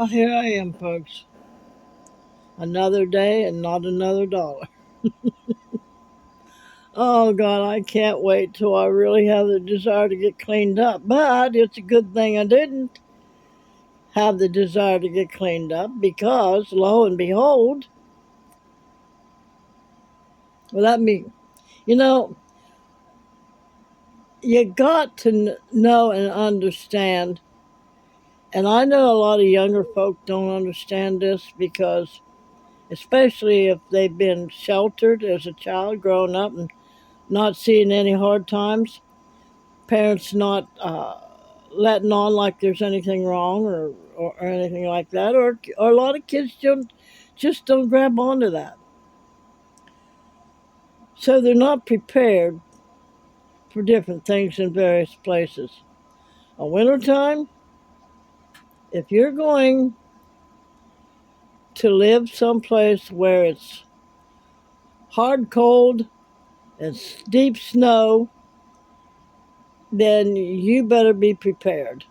Well, here I am, folks. Another day and not another dollar. Oh, God, I can't wait till I really have the desire to get cleaned up. But it's a good thing I didn't have the desire to get cleaned up because, lo and behold, well, that means, you know, you got to know and understand. And I know a lot of younger folk don't understand this because, especially if they've been sheltered as a child growing up and not seeing any hard times, parents not letting on like there's anything wrong or anything like that, or a lot of kids just don't grab onto that. So they're not prepared for different things in various places. A wintertime, if you're going to live someplace where it's hard cold and deep snow, then you better be prepared.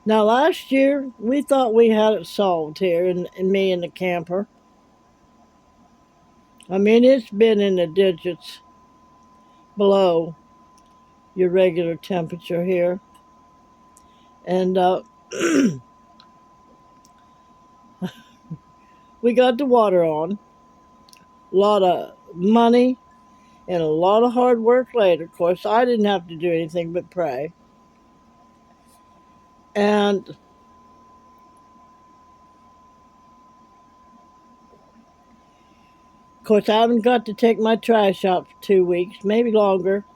Now, last year, we thought we had it solved here, in me and the camper. I mean, it's been in the digits below your regular temperature here. And we got the water on. A lot of money and a lot of hard work later. Of course, I didn't have to do anything but pray. And of course, I haven't got to take my trash out for 2 weeks, maybe longer.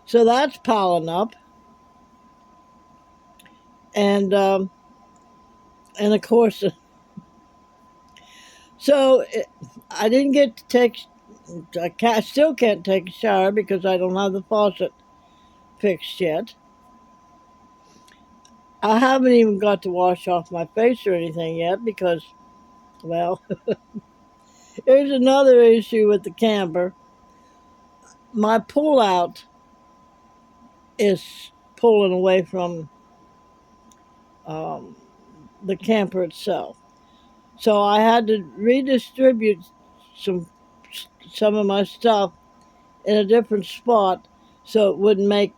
So that's piling up. And of course, so I didn't get to take. Still can't take a shower because I don't have the faucet fixed yet. I haven't even got to wash off my face or anything yet because, well, here's another issue with the camper. My pull out is pulling away from um, the camper itself. So I had to redistribute some some of my stuff in a different spot so it wouldn't make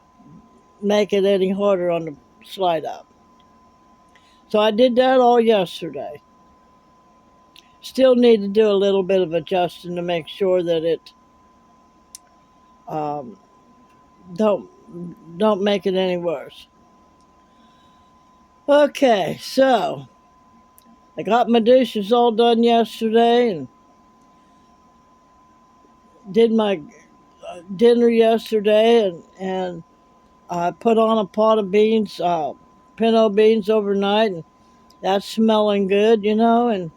it any harder on the slide up. So I did that all yesterday. Still need to do a little bit of adjusting to make sure that it um, don't make it any worse. Okay, so I got my dishes all done yesterday and did my dinner yesterday, and I put on a pot of beans, pinto beans overnight, and that's smelling good, and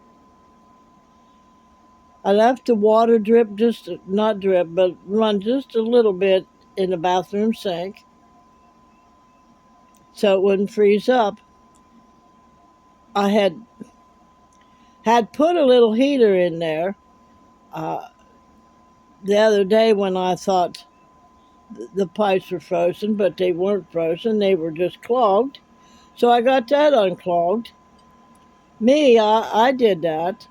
I left the water drip, just not drip, but run just a little bit in the bathroom sink so it wouldn't freeze up. I had put a little heater in there uh, the other day when I thought the pipes were frozen, but they weren't frozen; they were just clogged. So I got that unclogged. I did that,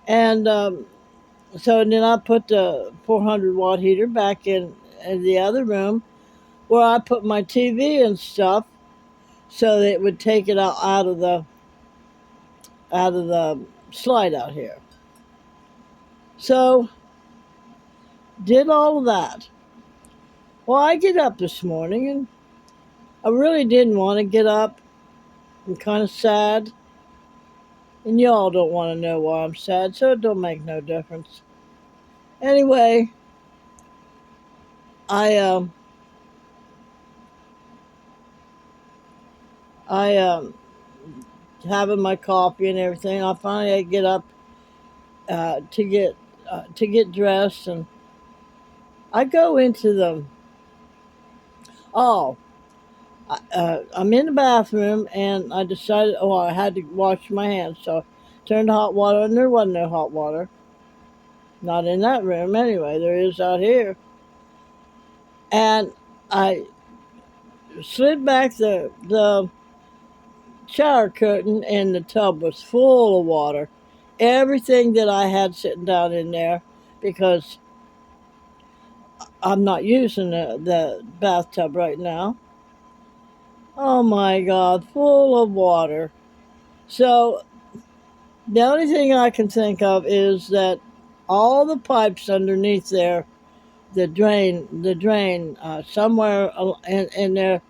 and so then I put the 400-watt heater back in the other room where I put my TV and stuff, so that it would take it out of the slide out here. So did all of that. Well, I get up this morning and I really didn't want to get up. I'm kind of sad, and y'all don't want to know why I'm sad, so it don't make no difference. Anyway, I I having my coffee and everything. I finally get up to get dressed, and I go into the oh I'm in the bathroom, and I decided, I had to wash my hands, so I turned the hot water, and there wasn't no hot water. Not in that room, anyway. There is out here. And I slid back the shower curtain, and the tub was full of water. Everything that I had sitting down in there, because I'm not using the bathtub right now. Oh my God, full of water. So the only thing I can think of is that all the pipes underneath there, the drain, somewhere in there,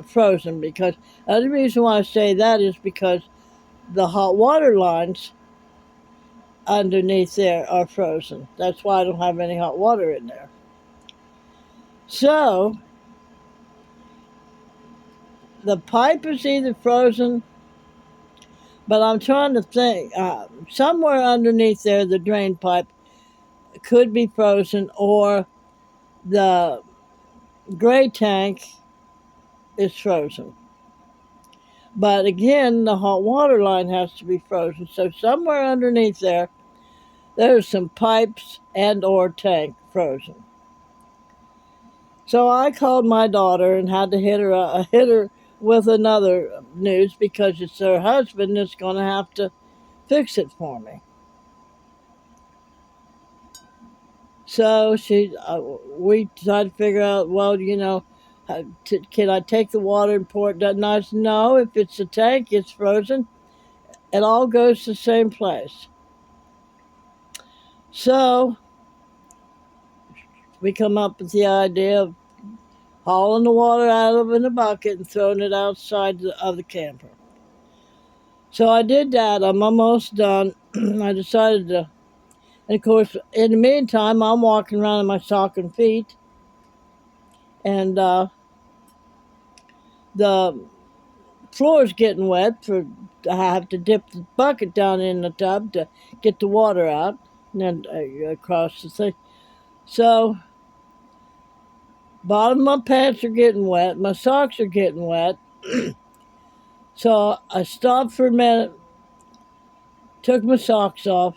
frozen. Because the other reason why I say that is because the hot water lines underneath there are frozen. That's why I don't have any hot water in there. So the pipe is either frozen, but I'm trying to think. Somewhere underneath there, the drain pipe could be frozen, or the gray tank is frozen. But again, the hot water line has to be frozen. So somewhere underneath there, there's some pipes and or tank frozen. So I called my daughter and had to hit her with another news, because it's her husband that's going to have to fix it for me. So we tried to figure out, well, can I take the water and pour it down? And I said, no, if it's a tank, it's frozen. It all goes to the same place. So we come up with the idea of hauling the water out of in a bucket and throwing it outside of the camper. So I did that. I'm almost done. I decided to, and of course, in the meantime, I'm walking around in my stocking feet, and the floor's getting wet. I have to dip the bucket down in the tub to get the water out, and then across the thing. So, bottom of my pants are getting wet. My socks are getting wet. So I stopped for a minute, took my socks off.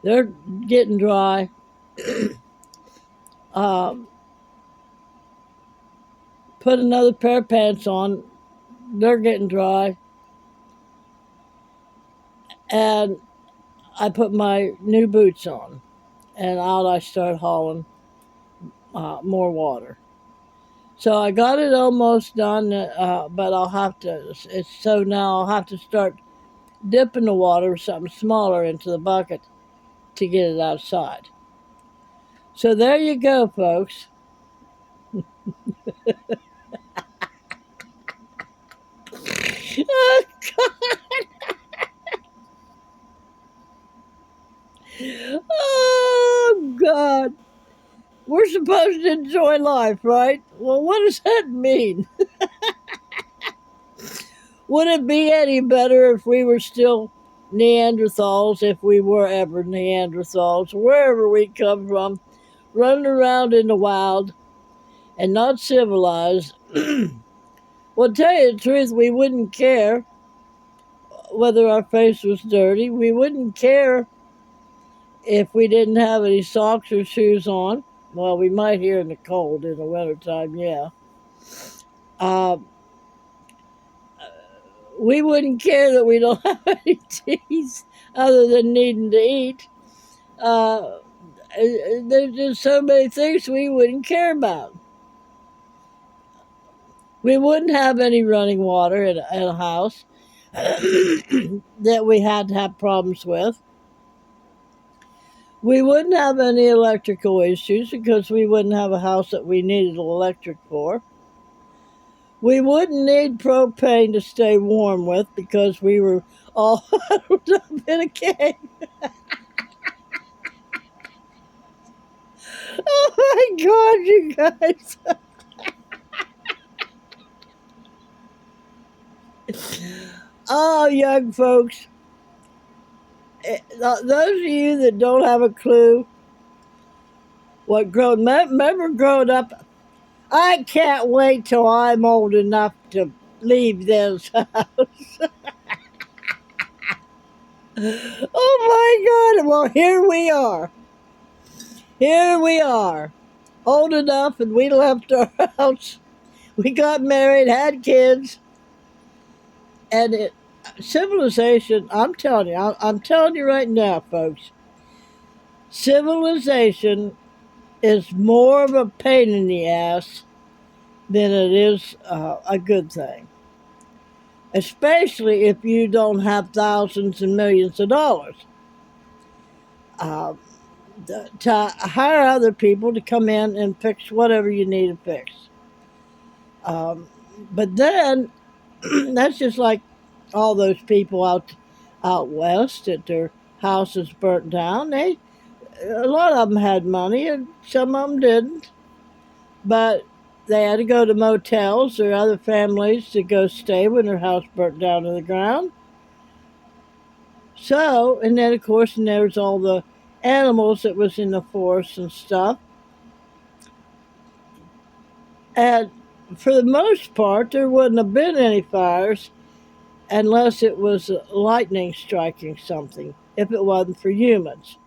They're getting dry. Um, Put another pair of pants on. They're getting dry. And I put my new boots on. And out I start hauling more water. So I got it almost done, but I'll have to, so now I'll have to start dipping the water with something smaller into the bucket to get it outside. So there you go, folks. Oh, oh, God. We're supposed to enjoy life, right? Well, what does that mean? Would it be any better if we were still Neanderthals, if we were ever Neanderthals, wherever we come from, running around in the wild and not civilized? Well, to tell you the truth, we wouldn't care whether our face was dirty. We wouldn't care if we didn't have any socks or shoes on. Well, we might here in the cold in the wintertime, yeah. Uh, we wouldn't care that we don't have any teeth other than needing to eat. Uh, there's just so many things we wouldn't care about. We wouldn't have any running water in a house that we had to have problems with. We wouldn't have any electrical issues because we wouldn't have a house that we needed electric for. We wouldn't need propane to stay warm with because we were all huddled up in a cave. Oh my God, you guys. Oh, young folks, those of you that don't have a clue remember growing up, I can't wait till I'm old enough to leave this house. Oh my God, well, here we are. Here we are, old enough, and we left our house We got married, had kids, and civilization. I'm telling you right now, folks. Civilization is more of a pain in the ass than it is a good thing, especially if you don't have thousands and millions of dollars. Uh, to hire other people to come in and fix whatever you need to fix. Um, but then that's just like all those people out west that their houses burnt down. A lot of them had money, and some of them didn't. But they had to go to motels or other families to go stay when their house burnt down to the ground. So, and then of course, and there's all the animals that was in the forest and stuff. And for the most part, there wouldn't have been any fires unless it was lightning striking something, if it wasn't for humans.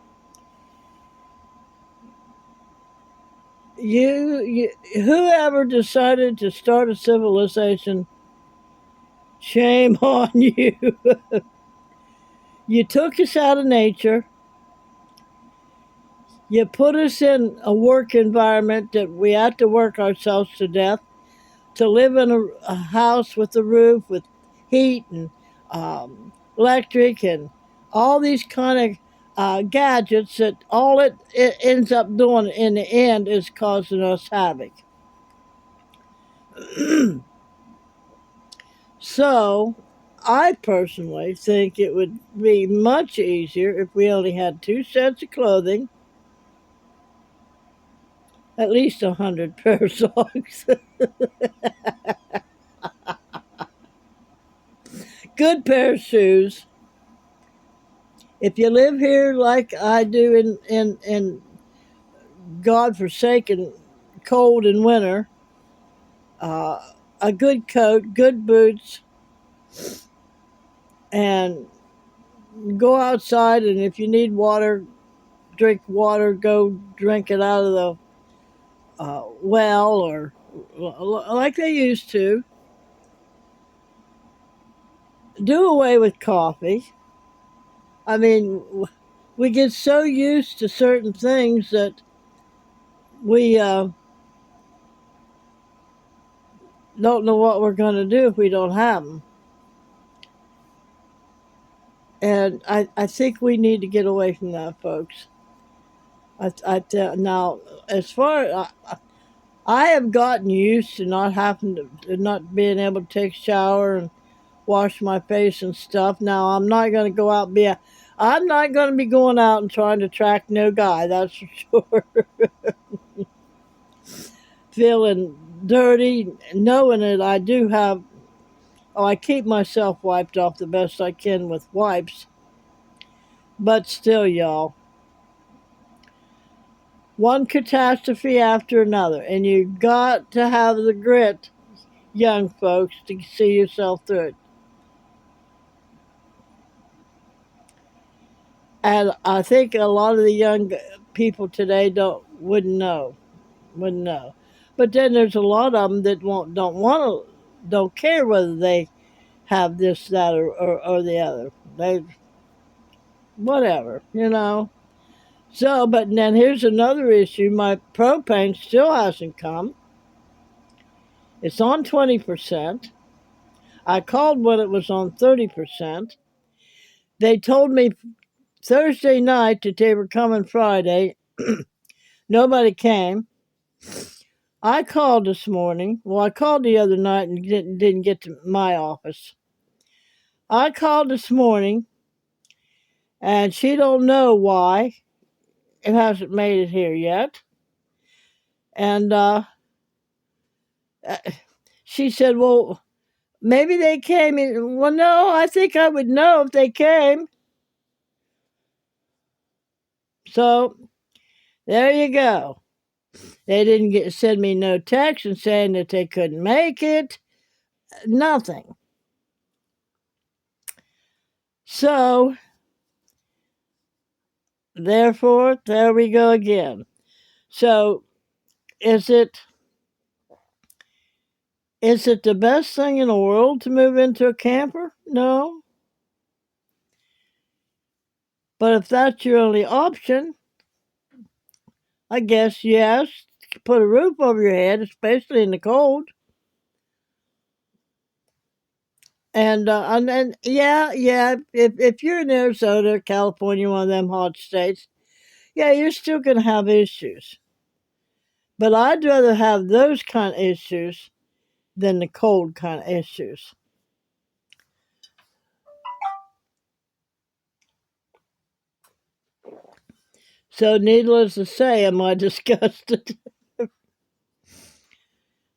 Whoever decided to start a civilization, shame on you. You took us out of nature. You put us in a work environment that we had to work ourselves to death to live in a house with a roof with heat and electric and all these kind of gadgets that all it ends up doing in the end is causing us havoc. So I personally think it would be much easier if we only had two sets of clothing, at least 100 pair of socks, good pair of shoes. If you live here like I do in godforsaken cold in winter, uh, a good coat, good boots, and go outside. And if you need water, drink water. Go drink it out of the well or like they used to. Do away with coffee. I mean, we get so used to certain things that we don't know what we're going to do if we don't have them. And I think we need to get away from that, folks. Now, as far I have gotten used to not having to not being able to take a shower and wash my face and stuff. Now, I'm not going to go out and I'm not going to be going out and trying to track no guy. That's for sure. Feeling dirty, knowing that I do have. Oh, I keep myself wiped off the best I can with wipes. But still, y'all, one catastrophe after another, and you got to have the grit, young folks, to see yourself through it. And I think a lot of the young people today wouldn't know. But then there's a lot of them that don't care whether they have this, that, or the other. They whatever. So, but then here's another issue. My propane still hasn't come. It's on 20%. I called when it was on 30%. They told me Thursday night that they were coming Friday. Nobody came. I called this morning. Well, I called the other night and didn't get to my office. I called this morning, and she don't know why it hasn't made it here yet. And uh, she said, "Well, maybe they came." Well, no, I think I would know if they came. So there you go. They didn't send me no text and saying that they couldn't make it. Nothing. So therefore, there we go again. So is it Is it the best thing in the world to move into a camper? No. But if that's your only option, I guess yes. Put a roof over your head, especially in the cold. And yeah. If you're in Arizona, California, one of them hot states, yeah, you're still gonna have issues. But I'd rather have those kind of issues than the cold kind of issues. So, needless to say, am I disgusted?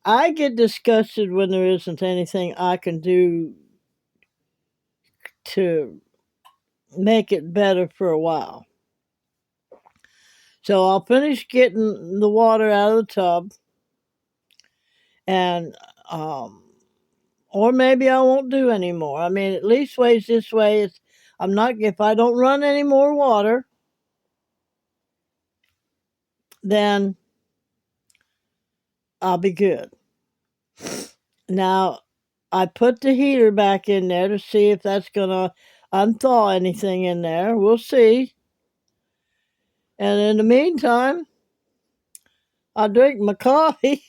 I get disgusted when there isn't anything I can do to make it better for a while. So I'll finish getting the water out of the tub, and or maybe I won't do any more. I mean, at least ways this way. I'm not if I don't run any more water, then I'll be good. Now I put the heater back in there to see if that's gonna unthaw anything in there. We'll see. And in the meantime, I'll drink my coffee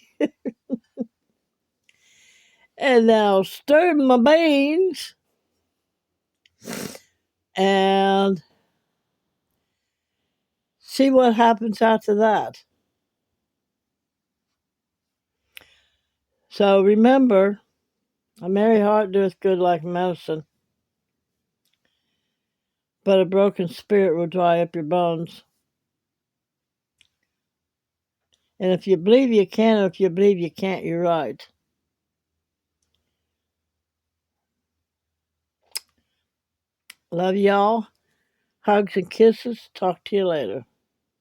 and I'll stir my beans and see what happens after that. So remember, a merry heart doeth good like medicine, but a broken spirit will dry up your bones. And if you believe you can, or if you believe you can't, you're right. Love y'all. Hugs and kisses. Talk to you later.